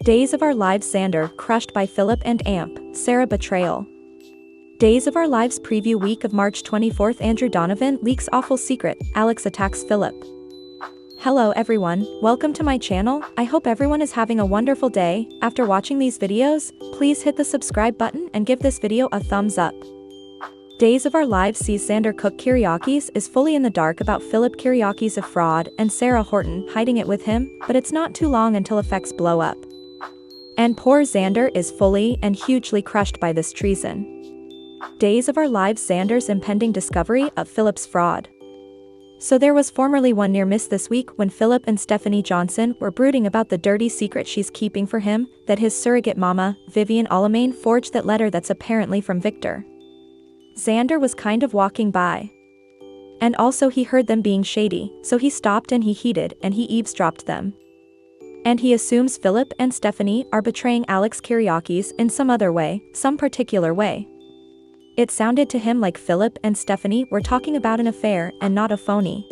Days of Our Lives Xander crushed by Philip and Amp, Sarah Betrayal. Days of Our Lives preview week of March 24th. Andrew Donovan leaks awful secret, Alex attacks Philip. Hello everyone, welcome to my channel. I hope everyone is having a wonderful day. After watching these videos, please hit the subscribe button and give this video a thumbs up. Days of Our Lives sees Xander cook Kiriakis is fully in the dark about Philip Kiriakis a fraud and Sarah Horton hiding it with him, but it's not too long until effects blow up. And poor Xander is fully and hugely crushed by this treason. Days of Our Lives Xander's impending discovery of Philip's fraud. So there was formerly one near miss this week when Philip and Stephanie Johnson were brooding about the dirty secret she's keeping for him, that his surrogate mama, Vivian Alamain, forged that letter that's apparently from Victor. Xander was kind of walking by. And also he heard them being shady, so he stopped and he heeded and he eavesdropped them. And he assumes Philip and Stephanie are betraying Alex Kiriakis in some other way, some particular way. It sounded to him like Philip and Stephanie were talking about an affair and not a phony.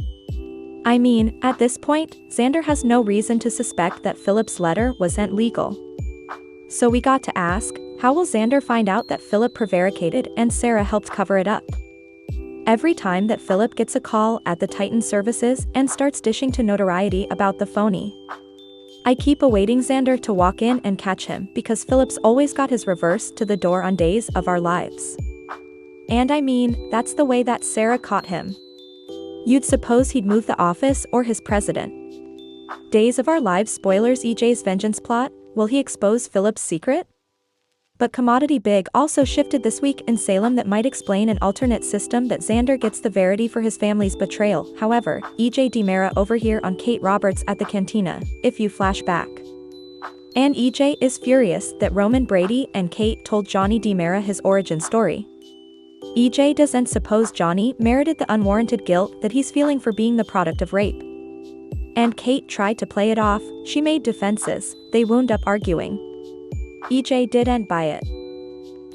I mean, at this point, Xander has no reason to suspect that Philip's letter was sent legal. So we got to ask, how will Xander find out that Philip prevaricated and Sarah helped cover it up? Every time that Philip gets a call at the Titan services and starts dishing to notoriety about the phony. I keep awaiting Xander to walk in and catch him because Philip's always got his reverse to the door on Days of Our Lives. And I mean, that's the way that Sarah caught him. You'd suppose he'd move the office or his president. Days of Our Lives spoilers. EJ's vengeance plot, will he expose Philip's secret? But Commodity Big also shifted this week in Salem that might explain an alternate system that Xander gets the verity for his family's betrayal. However, EJ DiMera over here on Kate Roberts at the cantina, if you flash back. And EJ is furious that Roman Brady and Kate told Johnny DiMera his origin story. EJ doesn't suppose Johnny merited the unwarranted guilt that he's feeling for being the product of rape. And Kate tried to play it off, she made defenses, they wound up arguing. EJ didn't buy it.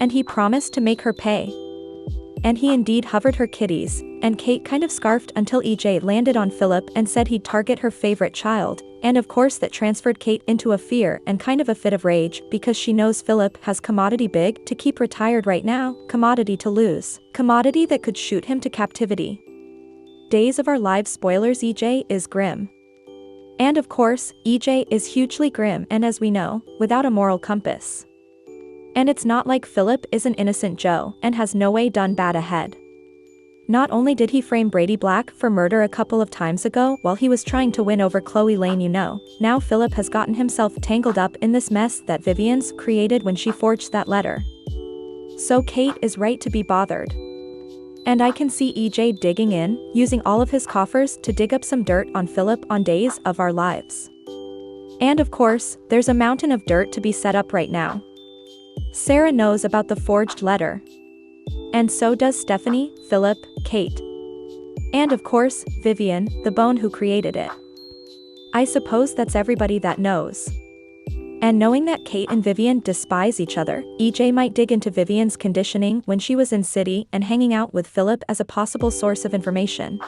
And he promised to make her pay. And he indeed hovered her kitties, and Kate kind of scarfed until EJ landed on Philip and said he'd target her favorite child, and of course that transferred Kate into a fear and kind of a fit of rage because she knows Philip has Commodity Big to keep retired right now, Commodity to lose, Commodity that could shoot him to captivity. Days of Our Lives spoilers. EJ is grim. And of course, EJ is hugely grim and as we know, without a moral compass. And it's not like Philip is an innocent Joe and has no way done bad ahead. Not only did he frame Brady Black for murder a couple of times ago while he was trying to win over Chloe Lane, now Philip has gotten himself tangled up in this mess that Vivian's created when she forged that letter. So Kate is right to be bothered. And I can see EJ digging in, using all of his coffers to dig up some dirt on Philip on Days of Our Lives. And of course, there's a mountain of dirt to be set up right now. Sarah knows about the forged letter. And so does Stephanie, Philip, Kate. And of course, Vivian, the bone who created it. I suppose that's everybody that knows. And knowing that Kate and Vivian despise each other, EJ might dig into Vivian's conditioning when she was in city and hanging out with Philip as a possible source of information.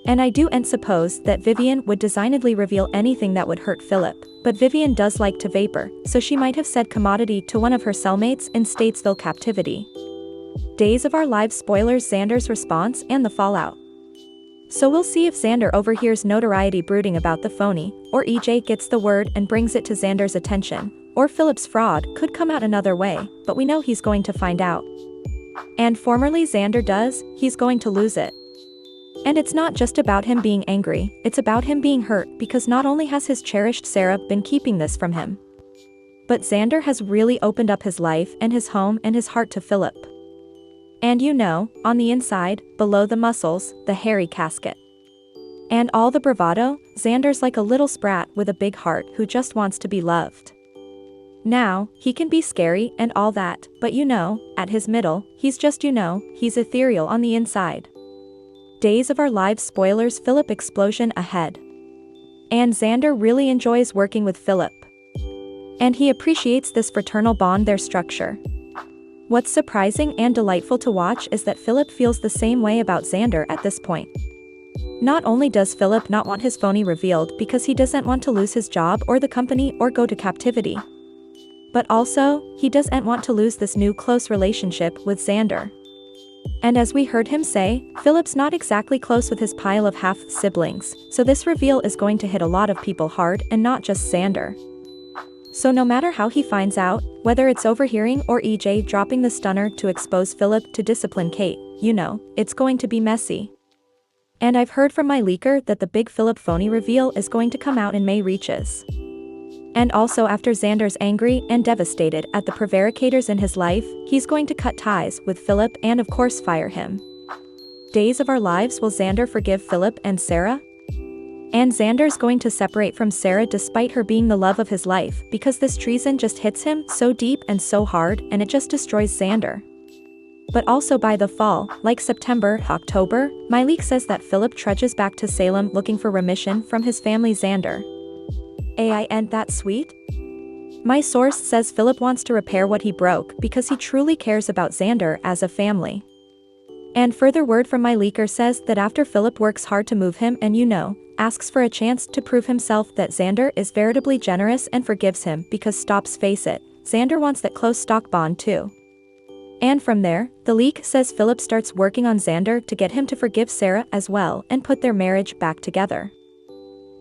And I do suppose that Vivian would designedly reveal anything that would hurt Philip, but Vivian does like to vapor, so she might have said Commodity to one of her cellmates in Statesville captivity. Days of Our Lives spoilers. Xander's response and the fallout. So we'll see if Xander overhears notoriety brooding about the phony, or EJ gets the word and brings it to Xander's attention, or Philip's fraud could come out another way, but we know he's going to find out. And formerly Xander does, he's going to lose it. And it's not just about him being angry, it's about him being hurt because not only has his cherished Sarah been keeping this from him, but Xander has really opened up his life and his home and his heart to Philip. And on the inside, below the muscles, the hairy casket. And all the bravado, Xander's like a little sprat with a big heart who just wants to be loved. Now, he can be scary and all that, but at his middle, he's just he's ethereal on the inside. Days of Our Lives spoilers. Philip explosion ahead. And Xander really enjoys working with Philip. And he appreciates this fraternal bond, their structure. What's surprising and delightful to watch is that Philip feels the same way about Xander at this point. Not only does Philip not want his phony revealed because he doesn't want to lose his job or the company or go to captivity, but also, he doesn't want to lose this new close relationship with Xander. And as we heard him say, Philip's not exactly close with his pile of half-siblings, so this reveal is going to hit a lot of people hard and not just Xander. So no matter how he finds out, whether it's overhearing or EJ dropping the stunner to expose Philip to discipline Kate, it's going to be messy. And I've heard from my leaker that the big Philip phony reveal is going to come out in May reaches. And also after Xander's angry and devastated at the prevaricators in his life, he's going to cut ties with Philip and of course fire him. Days of our lives, will Xander forgive Philip and Sarah? And Xander's going to separate from Sarah despite her being the love of his life because this treason just hits him so deep and so hard and it just destroys Xander. But also by the fall, like September, October, my leak says that Philip trudges back to Salem looking for remission from his family Xander. Ain't that sweet? My source says Philip wants to repair what he broke because he truly cares about Xander as a family. And further word from my leaker says that after Philip works hard to move him and asks for a chance to prove himself that Xander is veritably generous and forgives him because stops face it, Xander wants that close stock bond too. And from there, the leak says Philip starts working on Xander to get him to forgive Sarah as well and put their marriage back together.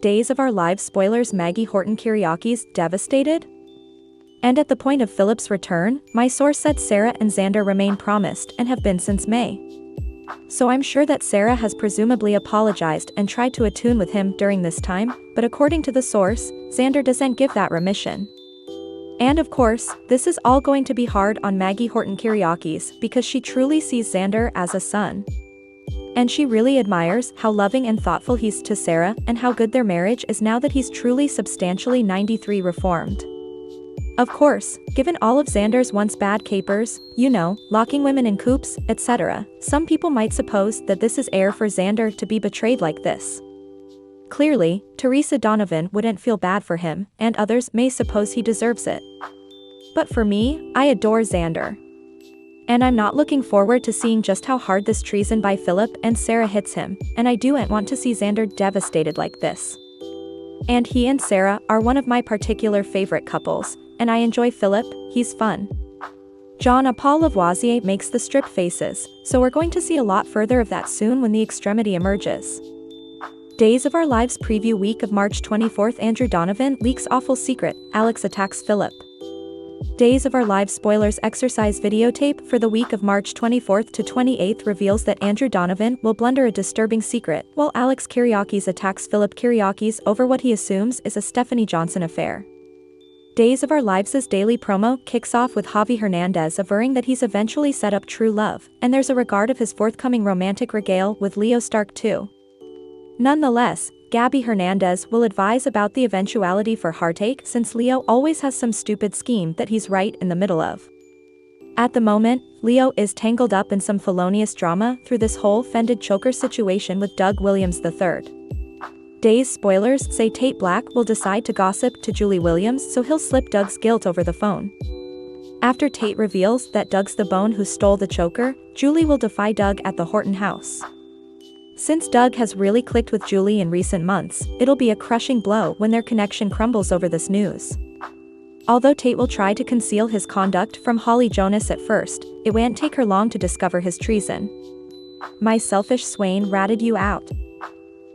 Days of our lives spoilers, Maggie Horton Kiriaki's devastated? And at the point of Philip's return, my source said Sarah and Xander remain promised and have been since May. So I'm sure that Sarah has presumably apologized and tried to attune with him during this time, but according to the source, Xander doesn't give that remission. And of course, this is all going to be hard on Maggie Horton Kiriaki's because she truly sees Xander as a son. And she really admires how loving and thoughtful he's to Sarah and how good their marriage is now that he's truly substantially 93 reformed. Of course, given all of Xander's once bad capers, locking women in coops, etc., some people might suppose that this is air for Xander to be betrayed like this. Clearly, Teresa Donovan wouldn't feel bad for him, and others may suppose he deserves it. But for me, I adore Xander. And I'm not looking forward to seeing just how hard this treason by Philip and Sarah hits him, and I don't want to see Xander devastated like this. And he and Sarah are one of my particular favorite couples, and I enjoy Philip, he's fun. Jean-Paul Lavoisier makes the strip faces, so we're going to see a lot further of that soon when the extremity emerges. Days of Our Lives preview week of March 24th, Andrew Donovan leaks awful secret, Alex attacks Philip. Days of Our Lives spoilers, exercise videotape for the week of March 24th to 28th reveals that Andrew Donovan will blunder a disturbing secret while Alex Kiriakis attacks Philip Kiriakis over what he assumes is a Stephanie Johnson affair. Days of Our Lives' daily promo kicks off with Javi Hernandez averring that he's eventually set up true love, and there's a regard of his forthcoming romantic regale with Leo Stark too. Nonetheless, Gabby Hernandez will advise about the eventuality for heartache since Leo always has some stupid scheme that he's right in the middle of. At the moment, Leo is tangled up in some felonious drama through this whole fended choker situation with Doug Williams III. Days spoilers say Tate Black will decide to gossip to Julie Williams so he'll slip Doug's guilt over the phone. After Tate reveals that Doug's the bone who stole the choker, Julie will defy Doug at the Horton house. Since Doug has really clicked with Julie in recent months, it'll be a crushing blow when their connection crumbles over this news. Although Tate will try to conceal his conduct from Holly Jonas at first, it won't take her long to discover his treason. My selfish swain ratted you out.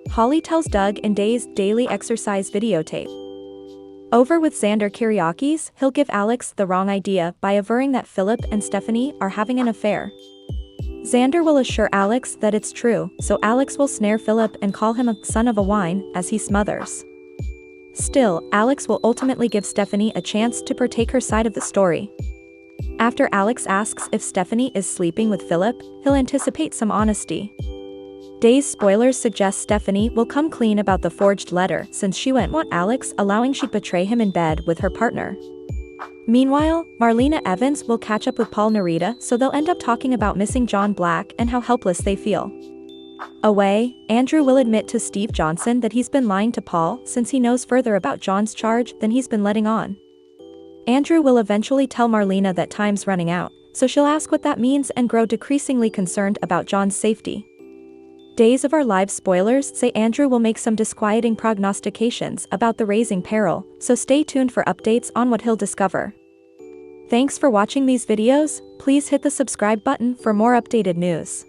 Holly tells Doug in Days' daily exercise videotape. Over with Xander Kiriakis, he'll give Alex the wrong idea by averring that Philip and Stephanie are having an affair. Xander will assure Alex that it's true, so Alex will snare Philip and call him a son of a wine as he smothers. Still, Alex will ultimately give Stephanie a chance to partake her side of the story. After Alex asks if Stephanie is sleeping with Philip, he'll anticipate some honesty. Days spoilers suggest Stephanie will come clean about the forged letter since she won't want Alex allowing she'd betray him in bed with her partner. Meanwhile, Marlena Evans will catch up with Paul Narita so they'll end up talking about missing John Black and how helpless they feel. Away, Andrew will admit to Steve Johnson that he's been lying to Paul since he knows further about John's charge than he's been letting on. Andrew will eventually tell Marlena that time's running out, so she'll ask what that means and grow decreasingly concerned about John's safety. Days of Our Lives spoilers say Andrew will make some disquieting prognostications about the raising peril, so stay tuned for updates on what he'll discover. Thanks for watching these videos. Please hit the subscribe button for more updated news.